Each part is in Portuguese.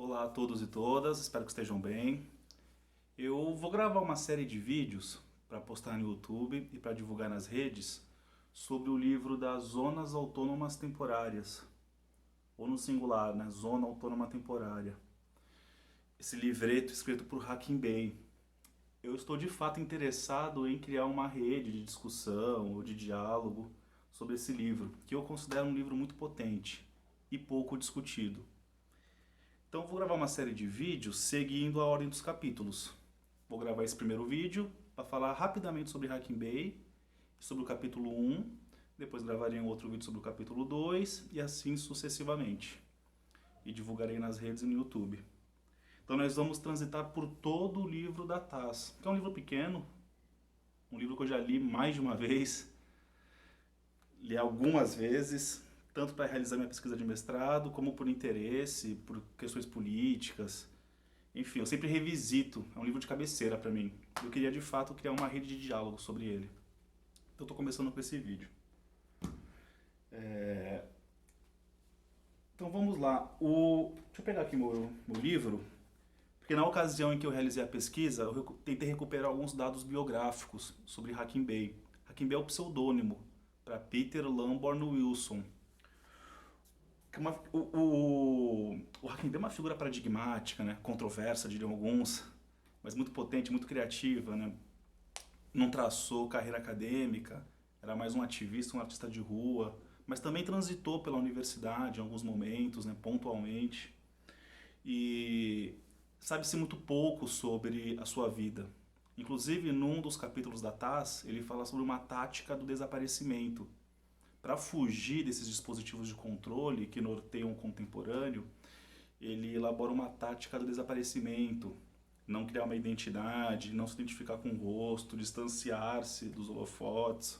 Olá a todos e todas, espero que estejam bem. Eu vou gravar uma série de vídeos para postar no YouTube e para divulgar nas redes sobre o livro das Zonas Autônomas Temporárias, ou no singular, né? Zona Autônoma Temporária. Esse livreto escrito por Hakim Bey. Eu estou de fato interessado em criar uma rede de discussão ou de diálogo sobre esse livro, que eu considero um livro muito potente e pouco discutido. Então eu vou gravar uma série de vídeos seguindo a ordem dos capítulos. Vou gravar esse primeiro vídeo para falar rapidamente sobre Hakim Bey, sobre o capítulo 1, depois gravarei um outro vídeo sobre o capítulo 2 e assim sucessivamente. E divulgarei nas redes e no YouTube. Então nós vamos transitar por todo o livro da Taz, que é um livro pequeno, um livro que eu já li mais de uma vez, li algumas vezes, tanto para realizar minha pesquisa de mestrado, como por interesse, por questões políticas. Enfim, eu sempre revisito, é um livro de cabeceira para mim. Eu queria de fato criar uma rede de diálogo sobre ele. Então estou começando com esse vídeo. Então vamos lá. Deixa eu pegar aqui meu livro, porque na ocasião em que eu realizei a pesquisa, eu tentei recuperar alguns dados biográficos sobre Hakim Bey. Hakim Bey é o pseudônimo para Peter Lamborn Wilson. O Hakim Bey é uma figura paradigmática, né? Controversa, diriam alguns, mas muito potente, muito criativa, né? Não traçou carreira acadêmica, era mais um ativista, um artista de rua, mas também transitou pela universidade em alguns momentos, né? Pontualmente. E sabe-se muito pouco sobre a sua vida. Inclusive, num dos capítulos da Taz, ele fala sobre uma tática do desaparecimento. Para fugir desses dispositivos de controle que norteiam o contemporâneo, ele elabora uma tática do desaparecimento, não criar uma identidade, não se identificar com o rosto, distanciar-se dos holofotes.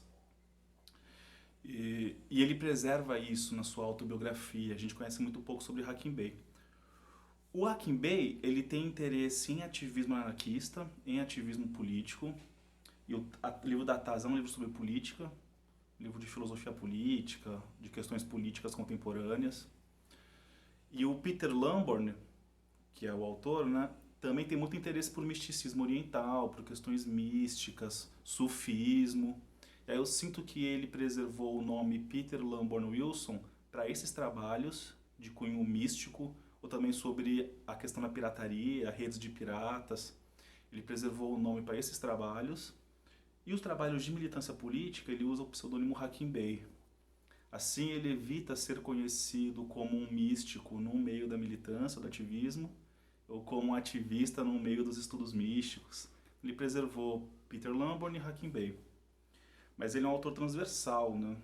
E ele preserva isso na sua autobiografia. A gente conhece muito pouco sobre Hakim Bey. O Hakim Bey, ele tem interesse em ativismo anarquista, em ativismo político. E o livro da Taz é um livro sobre política, livro de filosofia política, de questões políticas contemporâneas. E o Peter Lamborn, que é o autor, né, também tem muito interesse por misticismo oriental, por questões místicas, sufismo. E aí eu sinto que ele preservou o nome Peter Lamborn Wilson para esses trabalhos de cunho místico, ou também sobre a questão da pirataria, redes de piratas. Ele preservou o nome para esses trabalhos. E os trabalhos de militância política, ele usa o pseudônimo Hakim Bey. Assim, ele evita ser conhecido como um místico no meio da militância, do ativismo, ou como um ativista no meio dos estudos místicos. Ele preservou Peter Lamborn e Hakim Bey. Mas ele é um autor transversal, né?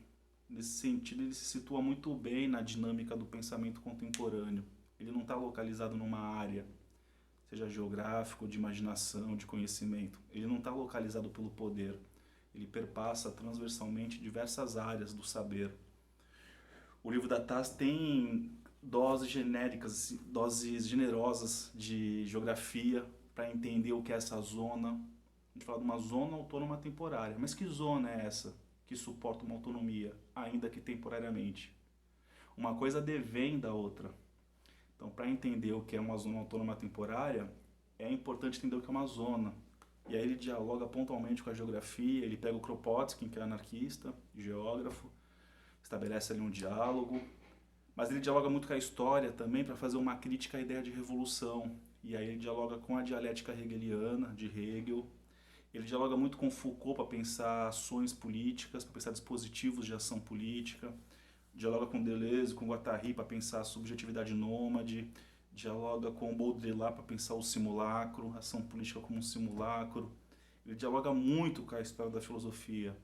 Nesse sentido, ele se situa muito bem na dinâmica do pensamento contemporâneo. Ele não está localizado numa área, seja geográfico, de imaginação, de conhecimento. Ele não está localizado pelo poder. Ele perpassa transversalmente diversas áreas do saber. O livro da Taz tem doses genéricas, doses generosas de geografia para entender o que é essa zona. A gente fala de uma zona autônoma temporária. Mas que zona é essa que suporta uma autonomia, ainda que temporariamente? Uma coisa advém da outra. Então, para entender o que é uma zona autônoma temporária, é importante entender o que é uma zona. E aí ele dialoga pontualmente com a geografia, ele pega o Kropotkin, que é anarquista, geógrafo, estabelece ali um diálogo, mas ele dialoga muito com a história também para fazer uma crítica à ideia de revolução. E aí ele dialoga com a dialética hegeliana, de Hegel. Ele dialoga muito com Foucault para pensar ações políticas, para pensar dispositivos de ação política. Dialoga com Deleuze, com Guattari para pensar a subjetividade nômade. Dialoga com Baudrillard para pensar o simulacro, a ação política como um simulacro. Ele dialoga muito com a história da filosofia.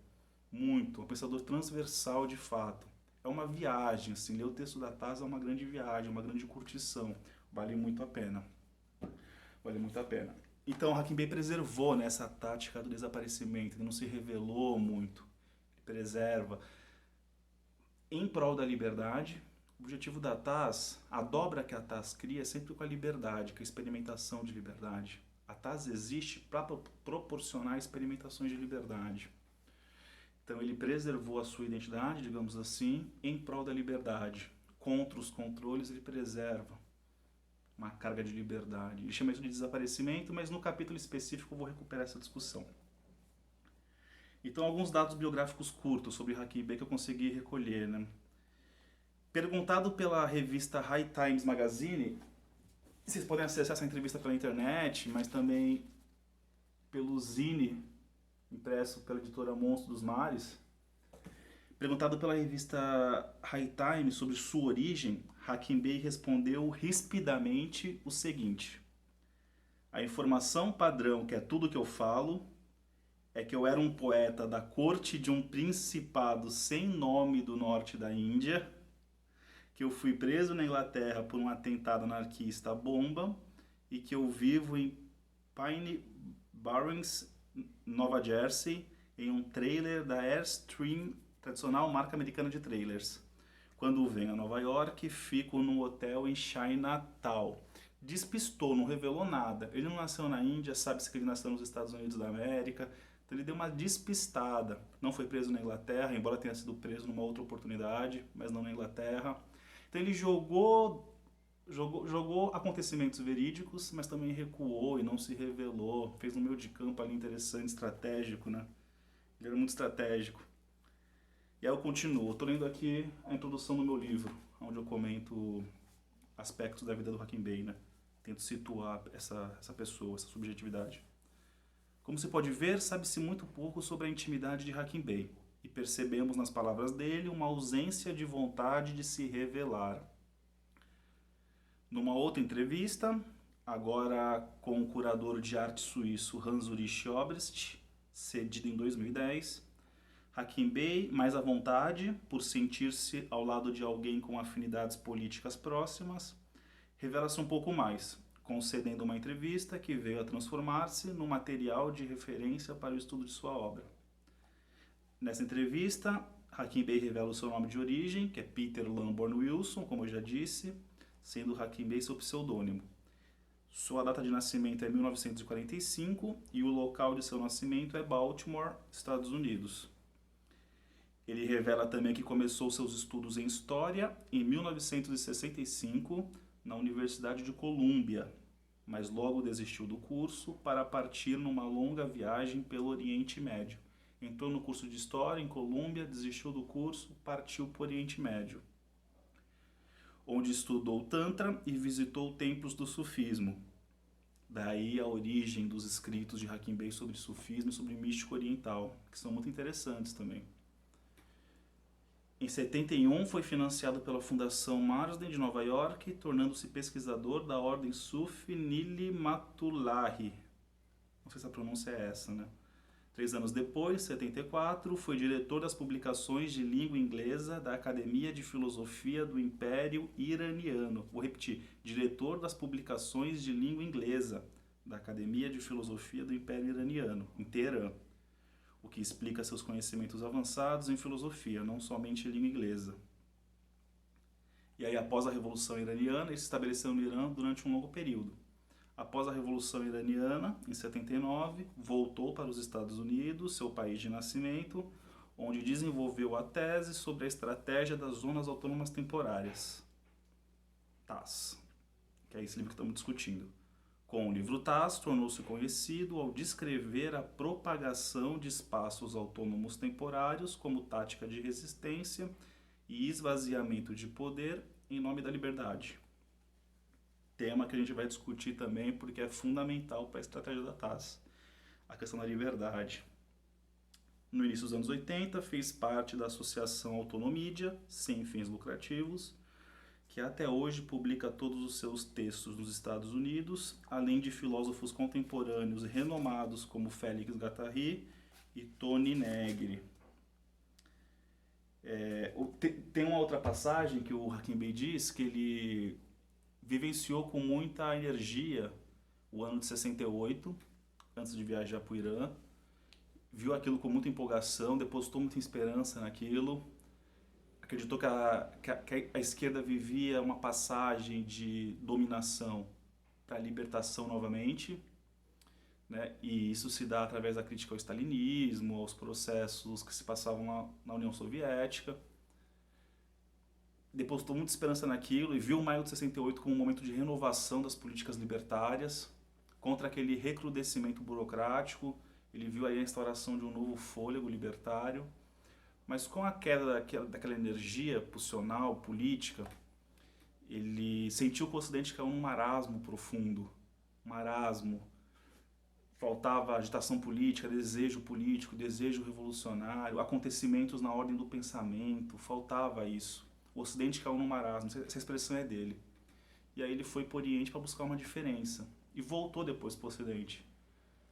Muito. Um pensador transversal de fato. É uma viagem, assim, ler o texto da Taz é uma grande viagem, uma grande curtição. Vale muito a pena. Vale muito a pena. Então, Hakim Bey preservou, né, essa tática do desaparecimento, ele não se revelou muito. Ele preserva. Em prol da liberdade, o objetivo da Taz, a dobra que a Taz cria é sempre com a liberdade, com a experimentação de liberdade. A Taz existe para proporcionar experimentações de liberdade. Então ele preservou a sua identidade, digamos assim, em prol da liberdade. Contra os controles ele preserva. uma carga de liberdade. Ele chama isso de desaparecimento, mas no capítulo específico eu vou recuperar essa discussão. Então, alguns dados biográficos curtos sobre Hakim Bey que eu consegui recolher, né? Perguntado pela revista High Times Magazine, vocês podem acessar essa entrevista pela internet, mas também pelo zine impresso pela editora Monstro dos Mares. Perguntado pela revista High Times sobre sua origem, Hakim Bey respondeu rispidamente o seguinte: a informação padrão, que é tudo que eu falo, é que eu era um poeta da corte de um principado sem nome do norte da Índia, que eu fui preso na Inglaterra por um atentado anarquista à bomba e que eu vivo em Pine Barrens, Nova Jersey, em um trailer da Airstream, tradicional marca americana de trailers. Quando venho a Nova York, fico num hotel em Chinatown. Despistou, não revelou nada. Ele não nasceu na Índia, sabe-se que ele nasceu nos Estados Unidos da América. Então ele deu uma despistada. Não foi preso na Inglaterra, embora tenha sido preso numa outra oportunidade, mas não na Inglaterra. Então ele jogou acontecimentos verídicos, mas também recuou e não se revelou. Fez um meio de campo ali interessante, estratégico, né? Ele era muito estratégico. E aí eu continuo. Estou lendo aqui a introdução do meu livro, onde eu comento aspectos da vida do Hakim Bey, né? Tento situar essa pessoa, essa subjetividade. Como se pode ver, sabe-se muito pouco sobre a intimidade de Hakim Bey. E percebemos nas palavras dele uma ausência de vontade de se revelar. Numa outra entrevista, agora com o curador de arte suíço Hans-Ulrich Obrist, cedida em 2010, Hakim Bey, mais à vontade, por sentir-se ao lado de alguém com afinidades políticas próximas, revela-se um pouco mais, concedendo uma entrevista que veio a transformar-se num material de referência para o estudo de sua obra. Nessa entrevista, Hakim Bey revela o seu nome de origem, que é Peter Lamborn Wilson, como eu já disse, sendo Hakim Bey seu pseudônimo. Sua data de nascimento é 1945 e o local de seu nascimento é Baltimore, Estados Unidos. Ele revela também que começou seus estudos em História em 1965 na Universidade de Colômbia, mas logo desistiu do curso para partir numa longa viagem pelo Oriente Médio. Entrou no curso de História em Colômbia, desistiu do curso, partiu para o Oriente Médio, onde estudou Tantra e visitou templos do sufismo. Daí a origem dos escritos de Hakim Bey sobre sufismo e sobre mística oriental, que são muito interessantes também. Em 71, foi financiado pela Fundação Marsden de Nova York, tornando-se pesquisador da Ordem Sufi Nili Matullahi. Não sei se a pronúncia é essa, né? 3 anos depois, 74, foi diretor das publicações de língua inglesa da Academia de Filosofia do Império Iraniano. Vou repetir, diretor das publicações de língua inglesa da Academia de Filosofia do Império Iraniano, em Teherã, o que explica seus conhecimentos avançados em filosofia, não somente em língua inglesa. E aí, após a Revolução Iraniana, ele se estabeleceu no Irã durante um longo período. Após a Revolução Iraniana, em 79, voltou para os Estados Unidos, seu país de nascimento, onde desenvolveu a tese sobre a estratégia das zonas autônomas temporárias, TAS, que é esse livro que estamos discutindo. Com o livro TAS, tornou-se conhecido ao descrever a propagação de espaços autônomos temporários como tática de resistência e esvaziamento de poder em nome da liberdade. Tema que a gente vai discutir também porque é fundamental para a estratégia da TAS, a questão da liberdade. No início dos anos 80, fez parte da Associação Autonomídia, sem fins lucrativos, que até hoje publica todos os seus textos nos Estados Unidos, além de filósofos contemporâneos renomados como Félix Guattari e Toni Negri. Tem uma outra passagem que o Hakim Bey diz que ele vivenciou com muita energia o ano de 68, antes de viajar para o Irã, viu aquilo com muita empolgação, depositou muita esperança naquilo, acreditou que a esquerda vivia uma passagem de dominação para libertação novamente, né? E isso se dá através da crítica ao stalinismo, aos processos que se passavam na União Soviética. depositou muita esperança naquilo e viu o Maio de 68 como um momento de renovação das políticas libertárias contra aquele recrudescimento burocrático. Ele viu aí a instauração de um novo fôlego libertário, mas com a queda daquela energia pulsional, política, ele sentiu que o Ocidente caiu num marasmo profundo, marasmo. Faltava agitação política, desejo político, desejo revolucionário, acontecimentos na ordem do pensamento, faltava isso. O Ocidente caiu num marasmo, essa expressão é dele. E aí ele foi para o Oriente para buscar uma diferença. E voltou depois para o Ocidente.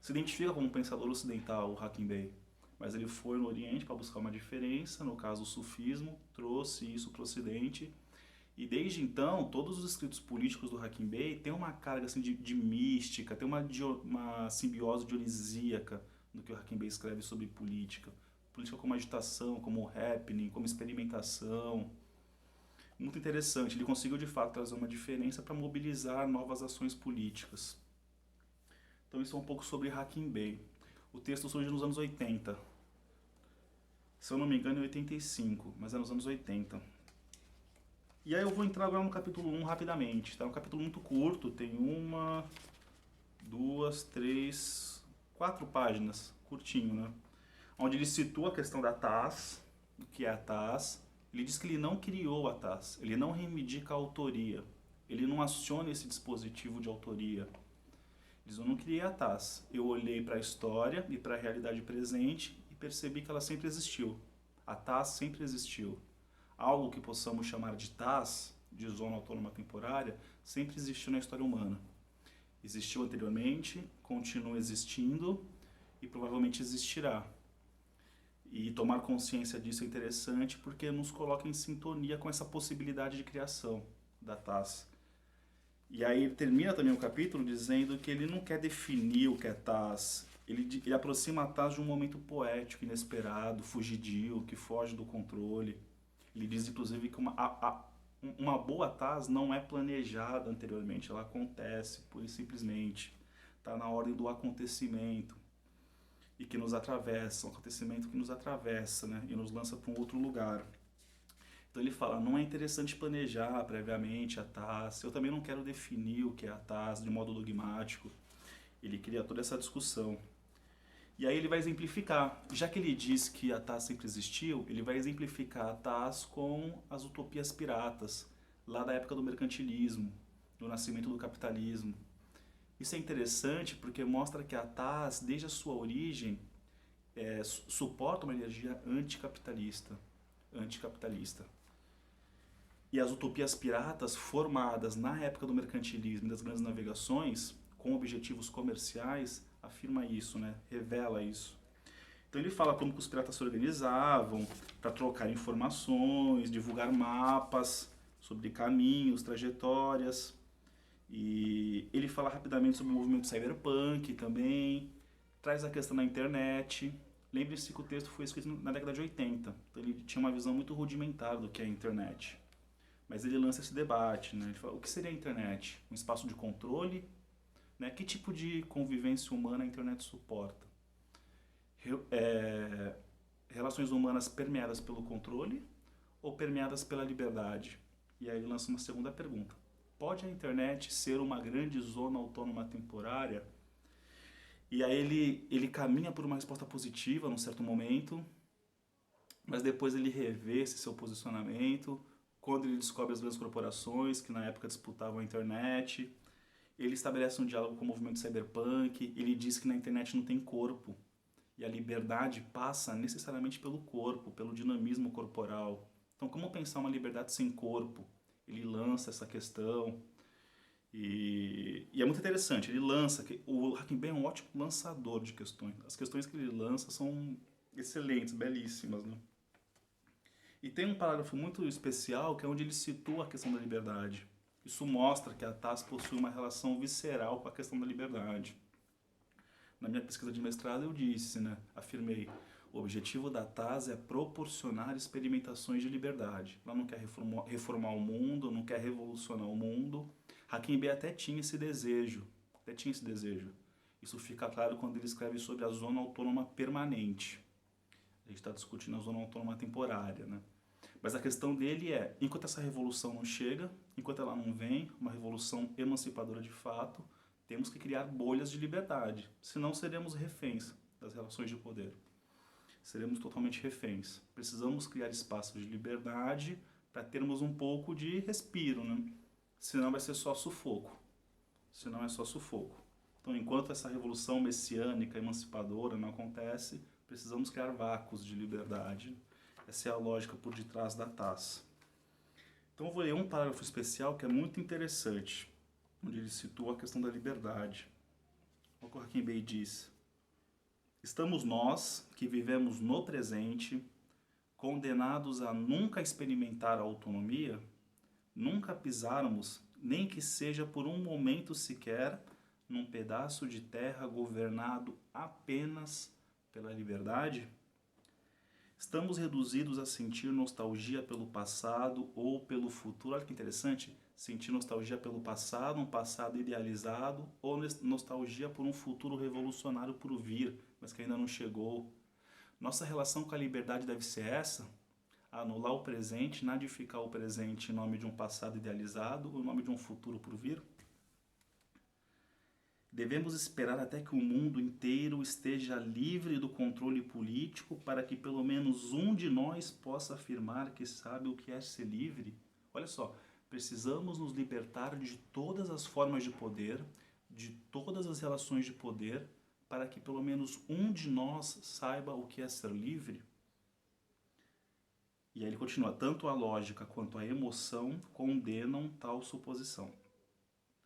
Se identifica como um pensador ocidental, o Hakim Bey. Mas ele foi no Oriente para buscar uma diferença, no caso o sufismo, trouxe isso para o Ocidente. E desde então, todos os escritos políticos do Hakim Bey têm uma carga assim, de mística, tem uma simbiose dionisíaca no que o Hakim Bey escreve sobre política. Política como agitação, como happening, como experimentação. Muito interessante, ele conseguiu de fato trazer uma diferença para mobilizar novas ações políticas. Então isso é um pouco sobre Hakim Bey. O texto surge nos anos 80. Se eu não me engano, é 85, mas é nos anos 80. E aí eu vou entrar agora no capítulo 1 rapidamente. Tá? É um capítulo muito curto, tem 1, 2, 3, 4 páginas, curtinho, né? Onde ele situa a questão da TAS, o que é a TAS. Ele diz que ele não criou a TAS, ele não reivindica a autoria, ele não aciona esse dispositivo de autoria. Ele diz, eu não criei a TAS, eu olhei para a história e para a realidade presente e percebi que ela sempre existiu. A TAS sempre existiu. Algo que possamos chamar de TAS, de zona autônoma temporária, sempre existiu na história humana. Existiu anteriormente, continua existindo e provavelmente existirá. E tomar consciência disso é interessante porque nos coloca em sintonia com essa possibilidade de criação da TAS. E aí termina também o capítulo dizendo que ele não quer definir o que é TAS. Ele aproxima a TAS de um momento poético, inesperado, fugidio, que foge do controle. Ele diz, inclusive, que uma boa TAS não é planejada anteriormente, ela acontece pura e simplesmente. Está na ordem do acontecimento e que nos atravessa, um acontecimento que nos atravessa, né, e nos lança para um outro lugar. Então ele fala, não é interessante planejar previamente a TAS, eu também não quero definir o que é a TAS de modo dogmático. Ele cria toda essa discussão. E aí ele vai exemplificar, já que ele diz que a TAS sempre existiu, ele vai exemplificar a TAS com as utopias piratas, lá da época do mercantilismo, do nascimento do capitalismo. Isso é interessante porque mostra que a TAS, desde a sua origem, suporta uma energia anticapitalista. E as utopias piratas formadas na época do mercantilismo e das grandes navegações, com objetivos comerciais, afirma isso, né? Revela isso. Então ele fala como que os piratas se organizavam para trocar informações, divulgar mapas sobre caminhos, trajetórias. E ele fala rapidamente sobre o movimento cyberpunk também, traz a questão da internet. Lembre-se que o texto foi escrito na década de 80, então ele tinha uma visão muito rudimentar do que é a internet. Mas ele lança esse debate, né? Ele fala, o que seria a internet? Um espaço de controle? Né? Que tipo de convivência humana a internet suporta? Relações humanas permeadas pelo controle ou permeadas pela liberdade? E aí ele lança uma segunda pergunta. Pode a internet ser uma grande zona autônoma temporária? E aí ele caminha por uma resposta positiva num certo momento, mas depois ele revê esse seu posicionamento, quando ele descobre as grandes corporações que na época disputavam a internet. Ele estabelece um diálogo com o movimento cyberpunk, ele diz que na internet não tem corpo, e a liberdade passa necessariamente pelo corpo, pelo dinamismo corporal. Então, como pensar uma liberdade sem corpo? Ele lança essa questão e é muito interessante. Ele lança, o Hakim Bey é um ótimo lançador de questões. As questões que ele lança são excelentes, belíssimas, né? E tem um parágrafo muito especial que é onde ele situa a questão da liberdade. Isso mostra que a TAS possui uma relação visceral com a questão da liberdade. Na minha pesquisa de mestrado eu disse, né, afirmei, o objetivo da TAS é proporcionar experimentações de liberdade. Ela não quer reformar o mundo, não quer revolucionar o mundo. Hakim Bey até tinha esse desejo, Isso fica claro quando ele escreve sobre a zona autônoma permanente. A gente está discutindo a zona autônoma temporária, né? Mas a questão dele é, enquanto essa revolução não chega, enquanto ela não vem, uma revolução emancipadora de fato, temos que criar bolhas de liberdade, senão seremos reféns das relações de poder. Seremos totalmente reféns. Precisamos criar espaços de liberdade para termos um pouco de respiro, né? Senão vai ser só sufoco. Senão é só sufoco. Então, enquanto essa revolução messiânica, emancipadora não acontece, precisamos criar vácuos de liberdade. Essa é a lógica por detrás da taça. Então, eu vou ler um parágrafo especial que é muito interessante, onde ele situa a questão da liberdade. Olha o que o Hakim Bey diz. Estamos nós, que vivemos no presente, condenados a nunca experimentar a autonomia, nunca pisarmos, nem que seja por um momento sequer, num pedaço de terra governado apenas pela liberdade? Estamos reduzidos a sentir nostalgia pelo passado ou pelo futuro. Olha que interessante, sentir nostalgia pelo passado, um passado idealizado, ou nostalgia por um futuro revolucionário por vir, mas que ainda não chegou. Nossa relação com a liberdade deve ser essa? Anular o presente, nadificar o presente em nome de um passado idealizado ou em nome de um futuro por vir? Devemos esperar até que o mundo inteiro esteja livre do controle político para que pelo menos um de nós possa afirmar que sabe o que é ser livre? Olha só, precisamos nos libertar de todas as formas de poder, de todas as relações de poder, para que pelo menos um de nós saiba o que é ser livre? E aí ele continua, tanto a lógica quanto a emoção condenam tal suposição.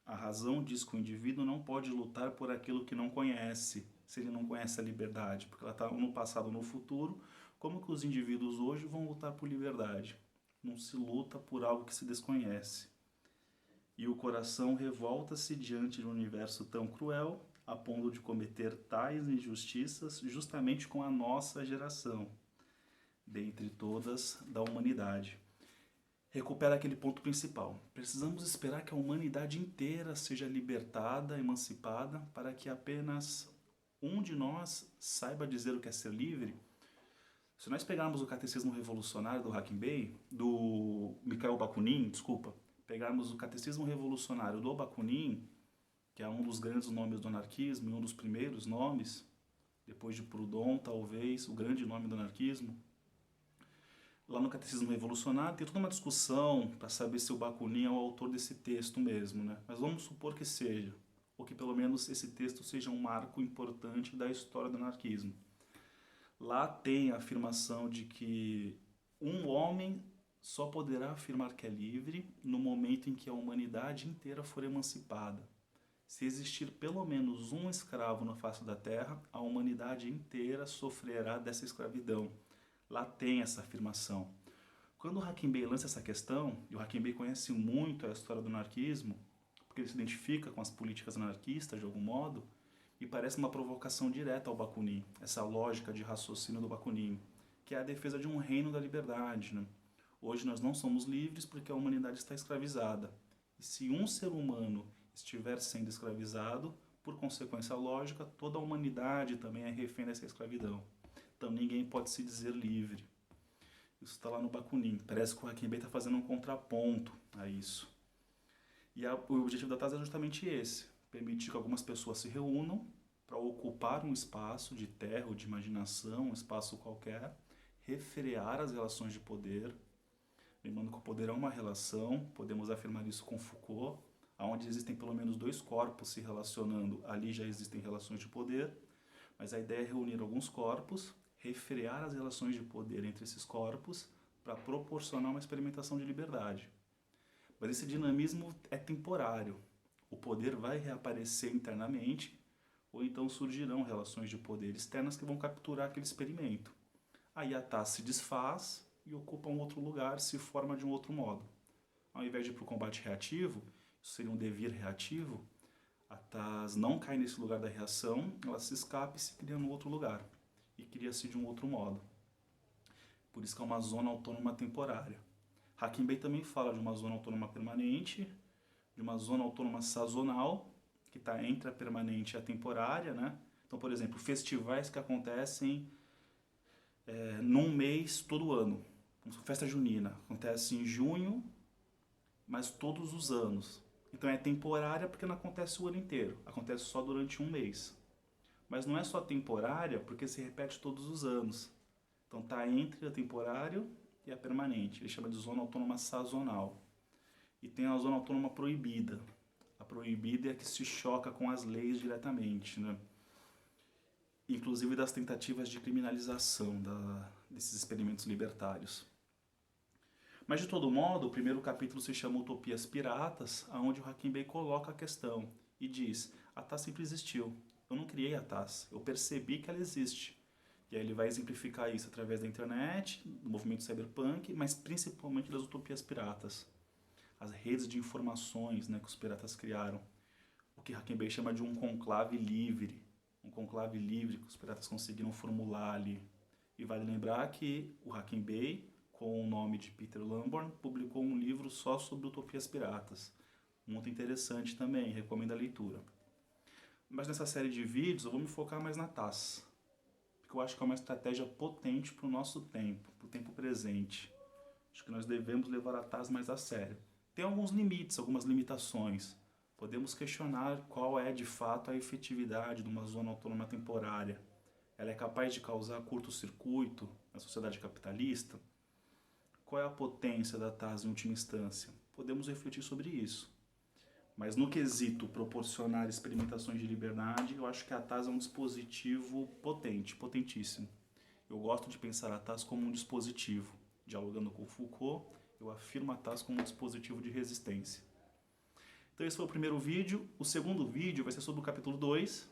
A razão diz que o indivíduo não pode lutar por aquilo que não conhece, se ele não conhece a liberdade, porque ela está no passado ou no futuro. Como que os indivíduos hoje vão lutar por liberdade? Não se luta por algo que se desconhece. E o coração revolta-se diante de um universo tão cruel, a ponto de cometer tais injustiças justamente com a nossa geração, dentre todas da humanidade. Recupera aquele ponto principal. Precisamos esperar que a humanidade inteira seja libertada, emancipada, para que apenas um de nós saiba dizer o que é ser livre. Se nós pegarmos o Catecismo Revolucionário do Hakim Bey, do Mikhail Bakunin, pegarmos o Catecismo Revolucionário do Bakunin, que é um dos grandes nomes do anarquismo, e um dos primeiros nomes, depois de Proudhon, talvez, o grande nome do anarquismo, lá no Catecismo Revolucionário tem toda uma discussão para saber se o Bakunin é o autor desse texto mesmo, né? Mas vamos supor que seja, ou que pelo menos esse texto seja um marco importante da história do anarquismo. Lá tem a afirmação de que um homem só poderá afirmar que é livre no momento em que a humanidade inteira for emancipada. Se existir pelo menos um escravo na face da terra, a humanidade inteira sofrerá dessa escravidão. Lá tem essa afirmação. Quando o Hakim Bey lança essa questão, e o Hakim Bey conhece muito a história do anarquismo, porque ele se identifica com as políticas anarquistas de algum modo, e parece uma provocação direta ao Bakunin, essa lógica de raciocínio do Bakunin, que é a defesa de um reino da liberdade, né? Hoje nós não somos livres porque a humanidade está escravizada. E se um ser humano estiver sendo escravizado, por consequência lógica, toda a humanidade também é refém dessa escravidão. Então ninguém pode se dizer livre. Isso está lá no Bakunin. Parece que o Hakim Bey está fazendo um contraponto a isso. E o objetivo da TAS é justamente esse. Permitir que algumas pessoas se reúnam para ocupar um espaço de terra ou de imaginação, um espaço qualquer, refrear as relações de poder. Lembrando que o poder é uma relação, podemos afirmar isso com Foucault, onde existem pelo menos dois corpos se relacionando, ali já existem relações de poder, mas a ideia é reunir alguns corpos, refrear as relações de poder entre esses corpos para proporcionar uma experimentação de liberdade. Mas esse dinamismo é temporário. O poder vai reaparecer internamente, ou então surgirão relações de poder externas que vão capturar aquele experimento. Aí a TAS se desfaz e ocupa um outro lugar, se forma de um outro modo. Ao invés de ir para o combate reativo, isso seria um devir reativo, a TAS não cai nesse lugar da reação, ela se escapa e se cria num outro lugar. E cria-se de um outro modo. Por isso que é uma zona autônoma temporária. Hakim Bey também fala de uma zona autônoma permanente, de uma zona autônoma sazonal, que está entre a permanente e a temporária, né? Então, por exemplo, festivais que acontecem num mês todo ano. Festa junina acontece em junho, mas todos os anos. Então é temporária porque não acontece o ano inteiro, acontece só durante um mês. Mas não é só temporária porque se repete todos os anos. Então está entre a temporária e a permanente. Ele chama de zona autônoma sazonal. E tem a zona autônoma proibida. A proibida é a que se choca com as leis diretamente, né? Inclusive das tentativas de criminalização desses experimentos libertários. Mas de todo modo, o primeiro capítulo se chama Utopias Piratas, onde o Hakim Bey coloca a questão e diz: a TAS sempre existiu. Eu não criei a TAS, eu percebi que ela existe. E aí ele vai exemplificar isso através da internet, do movimento cyberpunk, mas principalmente das utopias piratas. As redes de informações, né, que os piratas criaram. O que Hakim Bey chama de um conclave livre. Um conclave livre que os piratas conseguiram formular ali. E vale lembrar que o Hakim Bey, com o nome de Peter Lamborn, publicou um livro só sobre utopias piratas. Muito interessante também, recomendo a leitura. Mas nessa série de vídeos eu vou me focar mais na TAS. Porque eu acho que é uma estratégia potente para o nosso tempo, para o tempo presente. Acho que nós devemos levar a TAS mais a sério. Tem alguns limites, algumas limitações. Podemos questionar qual é de fato a efetividade de uma zona autônoma temporária. Ela é capaz de causar curto-circuito na sociedade capitalista? Qual é a potência da TAS em última instância? Podemos refletir sobre isso. Mas no quesito proporcionar experimentações de liberdade, eu acho que a TAS é um dispositivo potente, potentíssimo. Eu gosto de pensar a TAS como um dispositivo. Dialogando com Foucault, eu afirmo a TAS como um dispositivo de resistência. Então esse foi o primeiro vídeo. O segundo vídeo vai ser sobre o capítulo 2,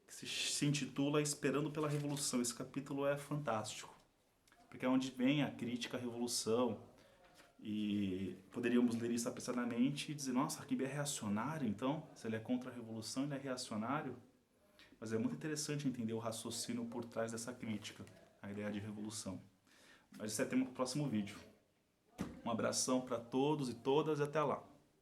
que se intitula Esperando pela Revolução. Esse capítulo é fantástico, porque é onde vem a crítica à revolução. E poderíamos ler isso apressadamente e dizer: nossa, Hakim Bey é reacionário, então? Se ele é contra a revolução, ele é reacionário? Mas é muito interessante entender o raciocínio por trás dessa crítica, a ideia de revolução. Mas isso é tema para o próximo vídeo. Um abração para todos e todas e até lá.